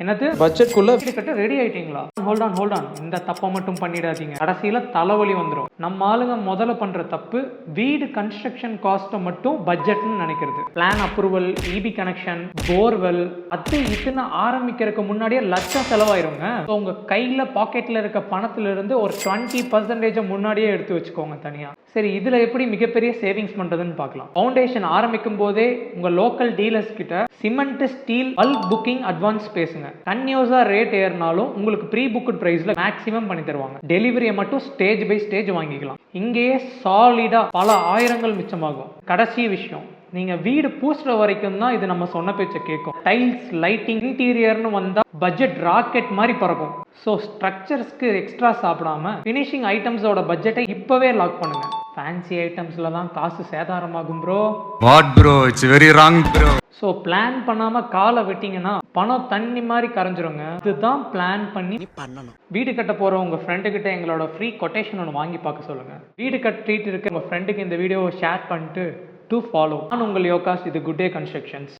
என்னது பட்ஜெட்குள்ள வீடு கட்ட ரெடி ஆயிட்டீங்களா? ஹோல்ட் ஆன் இந்த தப்பை மட்டும் பண்ணிடாதீங்க. கடைசியில தலைவலி வந்துடும். நம்ம ஆளுங்க முதல்ல பண்ற தப்பு வீடு கன்ஸ்ட்ரக்ஷன் காஸ்ட்டை மட்டும் பட்ஜெட்னு நினைக்கிறது. Plan approval, EB connection, borewell அது இதுன்னு ஆரம்பிக்கிறதுக்கு முன்னாடியே லட்சம் செலவாயிருங்க. உங்க கையில பாக்கெட்ல இருக்க பணத்துல இருந்து ஒரு 20% முன்னாடியே எடுத்து வச்சுக்கோங்க தனியா. சரி, இதுல எப்படி மிகப்பெரிய சேவிங்ஸ் பண்றதுன்னு பார்க்கலாம். ஃபவுண்டேஷன் ஆரம்பிக்கும் போதே உங்க லோக்கல் டீலர்ஸ் கிட்ட cement, steel bulk booking advance பேசுங்க. கன்யூஸா ரேட் ஏறினாலும் உங்களுக்கு ப்ரீ புக்டு பிரைஸ்ல மேக்ஸிமம் பண்ணி தருவாங்க. டெலிவரியை மட்டும் ஸ்டேஜ் பை ஸ்டேஜ் வாங்கிக்கலாம். இங்கேயே சாலிடா பல ஆயிரங்கள் மிச்சமாகும். கடைசி விஷயம், நீங்க வீடு பூசுற வரைக்கும் தான் இது நம்ம சொன்ன பேச்ச கேட்கும். டைல்ஸ், லைட்டிங், இன்டீரியர்னு வந்தா பட்ஜெட் ராக்கெட் மாதிரி பறக்கும். ஸோ ஸ்ட்ரக்சர்ஸ்க்கு எக்ஸ்ட்ரா சாப்பிடாம ஃபினிஷிங் ஐட்டம்ஸோட பட்ஜெட்டை இப்பவே லாக் பண்ணுங்க. ஃபேன்சி ஐட்டம்ஸ்ல தான் காசு சேதாரமாகும் bro. What bro, it's very wrong bro. So plan பண்ணாம காலை வெட்டிங்கன்னா பணம் தண்ணி மாதிரி கரைஞ்சிருங்க. இதுதான் பிளான் பண்ணி பண்ணணும். வீடு கட்ட போற உங்க ஃப்ரெண்டு கிட்ட எங்களோட ஃப்ரீ கொட்டேஷன் ஒன்று வாங்கி பார்க்க சொல்லுங்க. வீடு கட்டிட்டு இருக்க உங்க ஃப்ரெண்டுக்கு இந்த வீடியோவை ஷேர் பண்ணிட்டு டு ஃபாலோ. நான் உங்கள் யோகாஸ், இது குட் டே கன்ஸ்ட்ரக்ஷன்ஸ்.